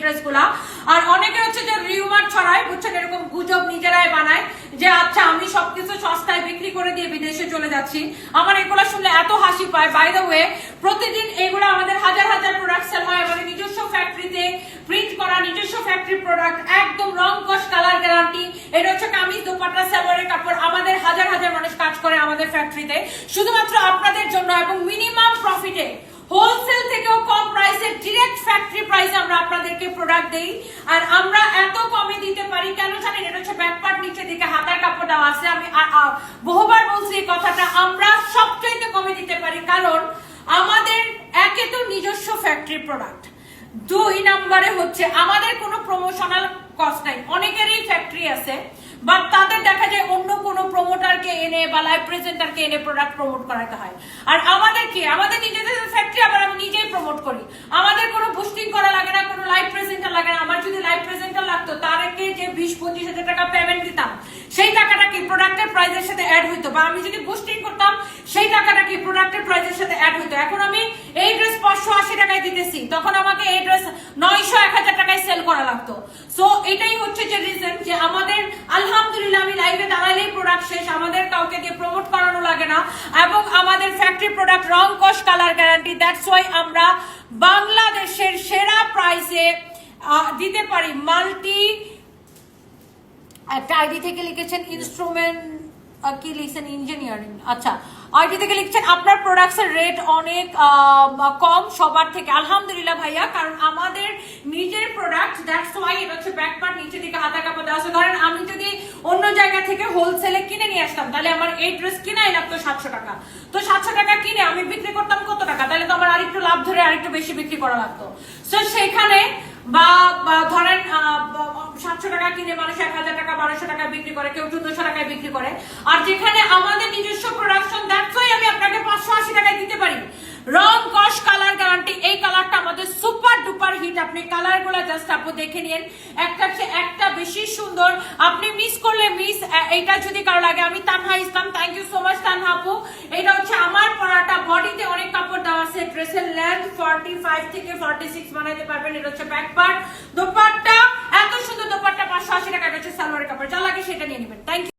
ড্রেসগুলা। আর অনেকে হচ্ছে যে রিউমার ছড়ায়, বুঝছেন, এরকম গুজব নিজেরাই বানায় যে আচ্ছা আমি সবকিছু সস্তায় বিক্রি করে দিয়ে বিদেশে চলে যাচ্ছি। আমার এগুলো শুনলে এত হাসি পায়। বাই দ্য ওয়ে, প্রতিদিন এগুলো আমাদের হাজার হাজার প্রোডাক্ট সেল হয় আমাদের নিজস্ব ফ্যাক্টরিতে, প্রিন্ট করা নিজস্ব ফ্যাক্টরি প্রোডাক্ট, একদম রং কস কালার গ্যারান্টি। এটা হচ্ছে কামিজ, দোপাট্টা, সালোয়ারের কাপড়। আমাদের হাজার হাজার মানুষ কাজ করে আমাদের ফ্যাক্টরিতে শুধুমাত্র আপনাদের জন্য, এবং মিনিমাম প্রফিটে, হোলসেল থেকেও কম প্রাইসে, ডিরেক্ট ফ্যাক্টরি প্রাইসে আমরা আপনাদেরকে প্রোডাক্ট দেই। আর আমরা এত কমে দিতে পারি কেন জানেন? এটা হচ্ছে ব্যাকপার্ট, নিচে দিকে হাতার কাপড় দেওয়া আছে। আমি বহুবার বলছি এই কথাটা, আমরা সবচাইতে কমে দিতে পারি কারণ আমাদের একে তো নিজস্ব ফ্যাক্টরি প্রোডাক্ট, 2 নম্বরে হচ্ছে আমাদের কোনো প্রমোশনাল কস্ট নাই। অনেকেরই ফ্যাক্টরি আছে বাট তাদের দেখা যায় অন্য কোনো প্রমোটারকে এনে বা লাইভ প্রেজেন্টারকে এনে প্রোডাক্ট প্রমোট করাতে হয়। আর আমাদের কি, আমাদের নিজেদের ফ্যাক্টরি, আবার আমি নিজেই প্রমোট করি। আমাদের কোনো বুস্টিং করা লাগে না, কোনো লাইভ প্রেজেন্টার লাগে না। আমার যদি লাইভ প্রেজেন্টার লাগতো, তারকে যে 20-25 হাজার টাকা পেমেন্ট দিতাম, সেই টাকাটা কি প্রোডাক্টের প্রাইসের সাথে অ্যাড হইতো, বা আমি যদি বুস্টিং করতাম সেই টাকাটা কি প্রোডাক্টের প্রাইসের সাথে অ্যাড হইতো। এখন আমি এই ড্রেস 580 টাকায় দিতেছি, তখন আমাকে এই ড্রেস 900-1000 টাকায় সেল করা লাগতো। সো এটাই হচ্ছে যে রিজন যে আমাদের আলহামদুলিল্লাহ আমি লাইভে দাঁড়ালেই প্রোডাক্ট শেষ, আমাদের কাউকে দিয়ে প্রমোট করানো লাগে না, এবং আমাদের factory product wrong cos colour guarantee. That's why আমরা বাংলাদেশের সেরা প্রাইসে দিতে পারি। মাল্টি একটা আইডি থেকে লিখেছেন ইনস্ট্রুমেন্ট, কি লিখছেন, ইঞ্জিনিয়ারিং। আচ্ছা, আইডি থেকে লিখছেন আপনার প্রোডাক্টস এর রেট অনেক কম সবার থেকে। আলহামদুলিল্লাহ ভাইয়া, কারণ আমাদের নিজের প্রোডাক্ট, দ্যাটস ওয়াই। এটা হচ্ছে ব্যাক পার্ট, নিচে দিকে হাতা কাপড় দেওয়া আছে। ধরেন আমি যদি অন্য জায়গা থেকে হোলসেলে কিনে নিয়ে আসতাম, তাহলে আমার এই ড্রেস কিনাই লাগতো 700 টাকা। তো 700 টাকা কিনে আমি বিক্রি করতাম কত টাকা? তাহলে তো আমার আরেকটু লাভ ধরে আরেকটু বেশি বিক্রি করা লাগতো। সো সেখানে বা ধরেন 700 টাকা কিনে মানুষ 1000 টাকা 1200 টাকায় বিক্রি করে, কেউ 1400 টাকায় বিক্রি করে। আর যেখানে আমাদের নিজস্ব প্রোডাকশন, দ্যাটস ওয়াই আমি আপনাকে 580 টাকায় দিতে পারি। রং কস কালার গ্যারান্টি। এই কালারটা আমাদের সুপার ডুপার হিট। আপনি কালার গুলা জাস্ট আপু দেখে নিন, একটা চেয়ে একটা বেশি সুন্দর। আপনি মিস করলে মিস। এটা যদি কারো লাগে, আমি Tanha Islam, thank you so much Tanha আপু। এটা হচ্ছে আমার পরাটা, বডিতে অনেক কাপড় দেওয়া আছে। ড্রেসের লেন্থ 45 থেকে 46 বানাইতে পারবেন। এটা হচ্ছে ব্যাক পার্ট, দোপাট্টা, এত সুন্দর দোপাট্টা 580 টাকা। এটা হচ্ছে সালোয়ারের কাপড়, যা লাগে সেটা নিয়ে নেবেন। Thank you.